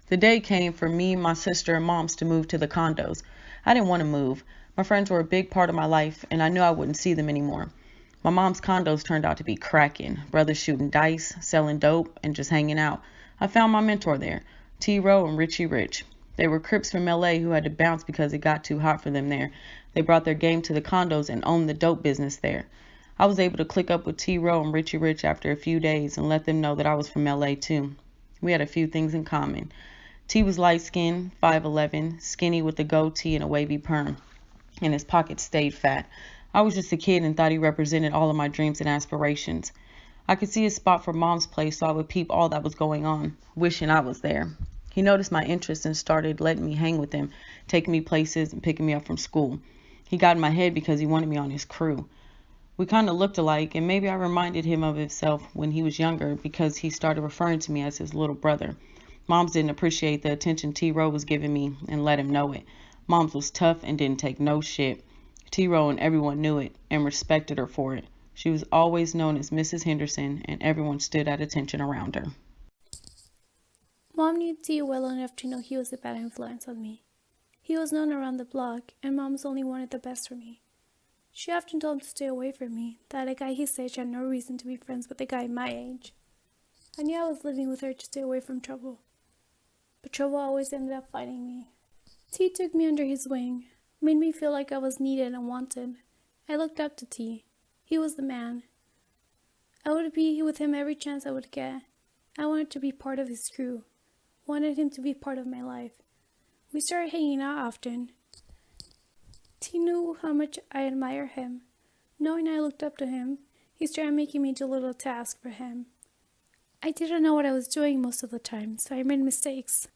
The day came for me, my sister, and moms to move to the condos. I didn't want to move. My friends were a big part of my life, and I knew I wouldn't see them anymore. My mom's condos turned out to be cracking. Brothers shooting dice, selling dope, and just hanging out. I found my mentor there, T. Rowe and Richie Rich. They were Crips from LA who had to bounce because it got too hot for them there. They brought their game to the condos and owned the dope business there. I was able to click up with T. Rowe and Richie Rich after a few days and let them know that I was from LA too. We had a few things in common. T was light-skinned, 5'11", skinny with a goatee and a wavy perm, and his pockets stayed fat. I was just a kid and thought he represented all of my dreams and aspirations. I could see a spot for Mom's place, so I would peep all that was going on, wishing I was there. He noticed my interest and started letting me hang with him, taking me places and picking me up from school. He got in my head because he wanted me on his crew. We kind of looked alike, and maybe I reminded him of himself when he was younger because he started referring to me as his little brother. Moms didn't appreciate the attention T. Rowe was giving me and let him know it. Moms was tough and didn't take no shit. T. Rowe and everyone knew it and respected her for it. She was always known as Mrs. Henderson, and everyone stood at attention around her. Mom knew T well enough to know he was a bad influence on me. He was known around the block, and Mom's only wanted the best for me. She often told him to stay away from me, that a guy his age had no reason to be friends with a guy my age. I knew I was living with her to stay away from trouble, but trouble always ended up finding me. T took me under his wing, made me feel like I was needed and wanted. I looked up to T. He was the man. I would be with him every chance I would get. I wanted to be part of his crew, wanted him to be part of my life. We started hanging out often. T knew how much I admire him. Knowing I looked up to him, he started making me do little tasks for him. I didn't know what I was doing most of the time, so I made mistakes.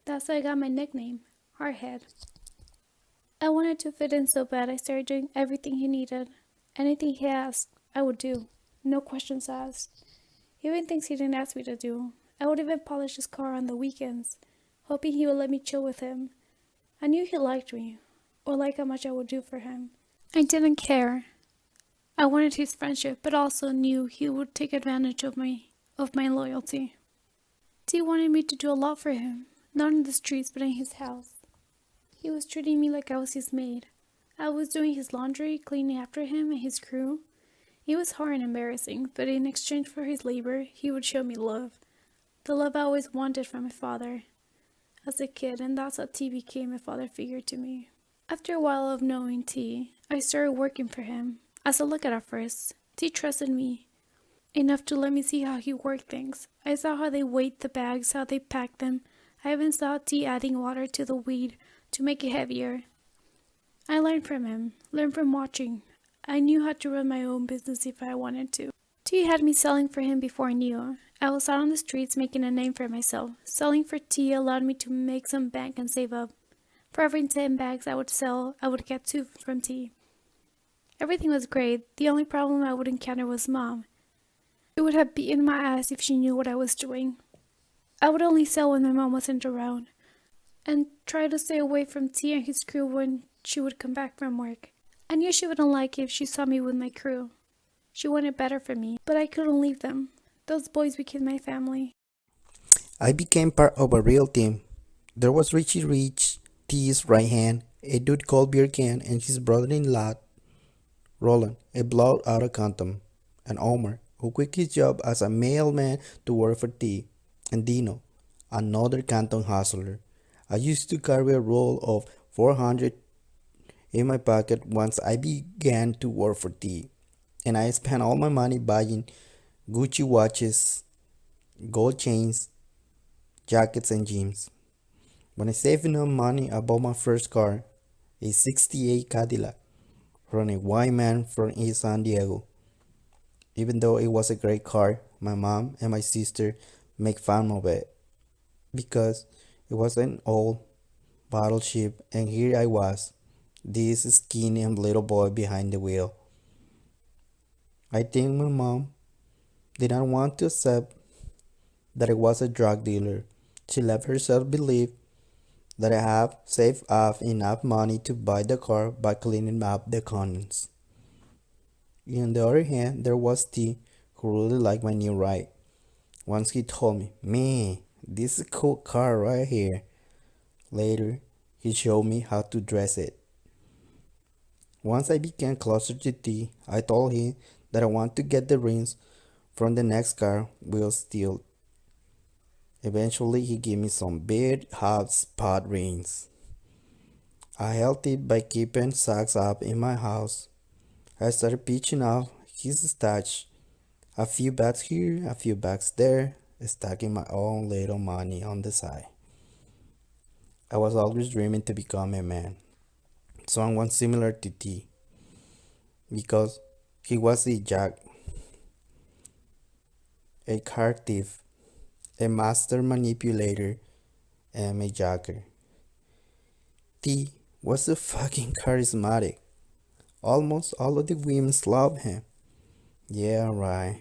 That's how I got my nickname, Hardhead. I wanted to fit in so bad I started doing everything he needed. Anything he asked, I would do. No questions asked. Even things he didn't ask me to do. I would even polish his car on the weekends, hoping he would let me chill with him. I knew he liked me, or liked how much I would do for him. I didn't care. I wanted his friendship, but also knew he would take advantage of my loyalty. T wanted me to do a lot for him, not in the streets, but in his house. He was treating me like I was his maid. I was doing his laundry, cleaning after him and his crew. It was hard and embarrassing, but in exchange for his labor, he would show me love. The love I always wanted from my father as a kid, and that's how T became a father figure to me. After a while of knowing T, I started working for him. As a look at first, T trusted me enough to let me see how he worked things. I saw how they weighed the bags, how they packed them. I even saw T adding water to the weed to make it heavier. I learned from him, learned from watching. I knew how to run my own business if I wanted to. T had me selling for him before I knew. I was out on the streets making a name for myself. Selling for T allowed me to make some bank and save up. For every 10 bags I would sell, I would get 2 from T. Everything was great. The only problem I would encounter was Mom. She would have beaten my ass if she knew what I was doing. I would only sell when my mom wasn't around, and try to stay away from T and his crew when she would come back from work. I knew she wouldn't like it if she saw me with my crew. She wanted better for me, but I couldn't leave them. Those boys became my family. I became part of a real team. There was Richie Rich, T's right hand, a dude called Beer Can, and his brother-in-law, Roland, a blood out of Compton, and Omar, who quit his job as a mailman to work for T, and Dino, another Canton hustler. I used to carry a roll of 400 in my pocket once I began to work for T, and I spent all my money buying Gucci watches, gold chains, jackets, and jeans. When I saved enough money, I bought my first car, a '68 Cadillac, from a white man from East San Diego. Even though it was a great car, my mom and my sister make fun of it because it was an old battleship, and here I was, this skinny and little boy behind the wheel. I think my mom did not want to accept that I was a drug dealer. She let herself believe that I have saved up enough money to buy the car by cleaning up the contents. On the other hand, there was T, who really liked my new ride. Once he told me, "Man, this is a cool car right here. Later, he showed me how to dress it. Once I became closer to T, I told him that I want to get the rims from the next car we'll steal. Eventually, he gave me some big hot spot rims. I helped it by keeping socks up in my house. I started pitching off his stash. A few bags here, a few bags there, stacking my own little money on the side. I was always dreaming to become a man, someone similar to T, because he was a jack, a car thief, a master manipulator, and a jacker. T was so fucking charismatic. Almost all of the women loved him. Yeah, right.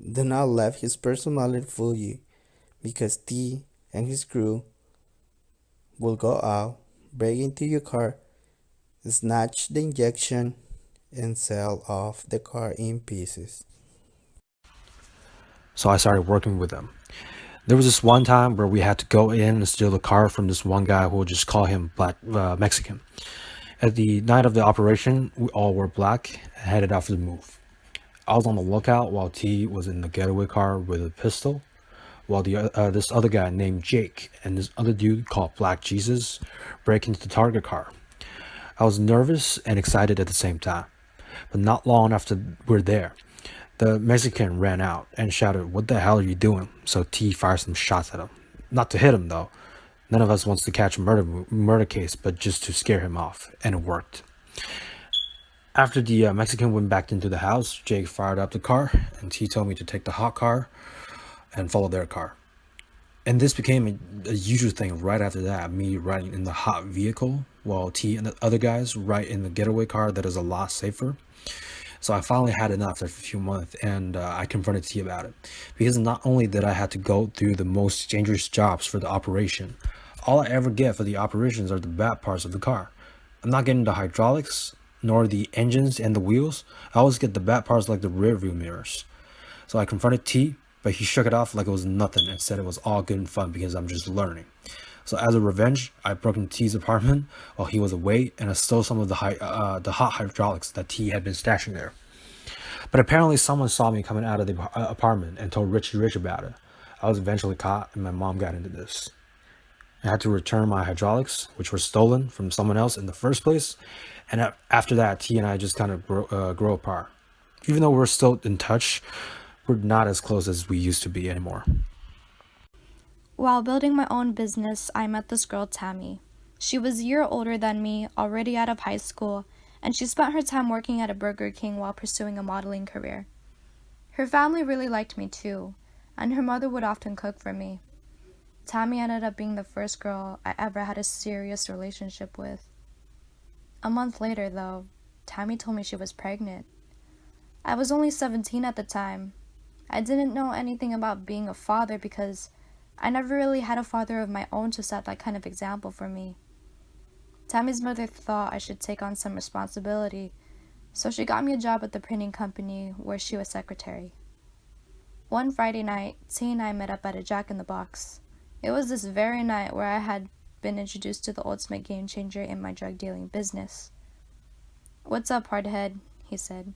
Do not let his personality fool you, because T and his crew will go out, break into your car, snatch the injection, and sell off the car in pieces. So I started working with them. There was this one time where we had to go in and steal the car from this one guy who would just call him Mexican. At the night of the operation, we all wore black and headed out for the move. I was on the lookout while T was in the getaway car with a pistol, while this other guy named Jake and this other dude called Black Jesus break into the target car. I was nervous and excited at the same time, but not long after we're there, the Mexican ran out and shouted, "What the hell are you doing?" So T fired some shots at him. Not to hit him though. None of us wants to catch a murder case, but just to scare him off, and it worked. After the Mexican went back into the house, Jake fired up the car, and T told me to take the hot car and follow their car. And this became a usual thing right after that, me riding in the hot vehicle, while T and the other guys ride in the getaway car that is a lot safer. So I finally had enough after a few months, and I confronted T about it. Because not only did I have to go through the most dangerous jobs for the operation, all I ever get for the operations are the bad parts of the car. I'm not getting the hydraulics, nor the engines and the wheels. I always get the bad parts like the rear view mirrors. So I confronted T, but he shook it off like it was nothing and said it was all good and fun because I'm just learning. So as a revenge, I broke into T's apartment while he was away, and I stole some of the hot hydraulics that T had been stashing there. But apparently someone saw me coming out of the apartment and told Richie Rich about it. I was eventually caught, and my mom got into this. I had to return my hydraulics, which were stolen from someone else in the first place, and after that, T and I just kind of grow apart. Even though we're still in touch, we're not as close as we used to be anymore. While building my own business, I met this girl, Tammy. She was a year older than me, already out of high school, and she spent her time working at a Burger King while pursuing a modeling career. Her family really liked me too, and her mother would often cook for me. Tammy ended up being the first girl I ever had a serious relationship with. A month later, though, Tammy told me she was pregnant. I was only 17 at the time. I didn't know anything about being a father because I never really had a father of my own to set that kind of example for me. Tammy's mother thought I should take on some responsibility, so she got me a job at the printing company where she was secretary. One Friday night, T and I met up at a Jack in the Box. It was this very night where I had been introduced to the ultimate game changer in my drug dealing business. "What's up, hardhead?" he said.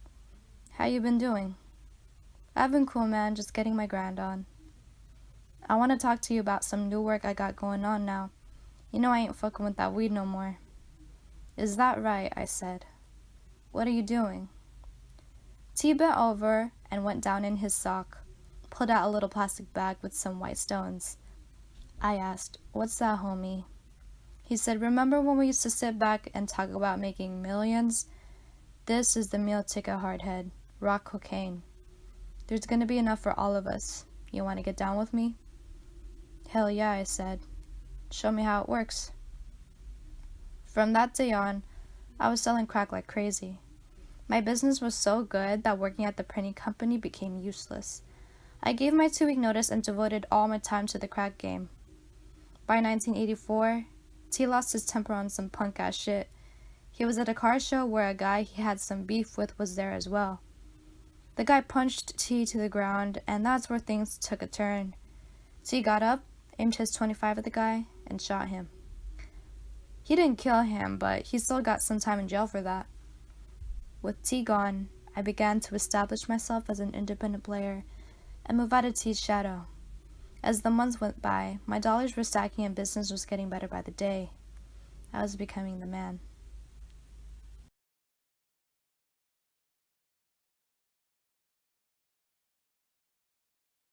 "How you been doing?" "I've been cool, man, just getting my grind on." "I want to talk to you about some new work I got going on now. You know I ain't fucking with that weed no more." "Is that right?" I said. "What are you doing?" T bent over and went down in his sock, pulled out a little plastic bag with some white stones. I asked, "What's that, homie?" He said, "Remember when we used to sit back and talk about making millions? This is the meal ticket, hardhead. Rock cocaine. There's gonna be enough for all of us. You want to get down with me?" "Hell yeah," I said. "Show me how it works." From that day on, I was selling crack like crazy. My business was so good that working at the printing company became useless. I gave my 2-week notice and devoted all my time to the crack game. By 1984, T lost his temper on some punk-ass shit. He was at a car show where a guy he had some beef with was there as well. The guy punched T to the ground, and that's where things took a turn. T got up, aimed his .25 at the guy, and shot him. He didn't kill him, but he still got some time in jail for that. With T gone, I began to establish myself as an independent player and move out of T's shadow. As the months went by, my dollars were stacking and business was getting better by the day. I was becoming the man.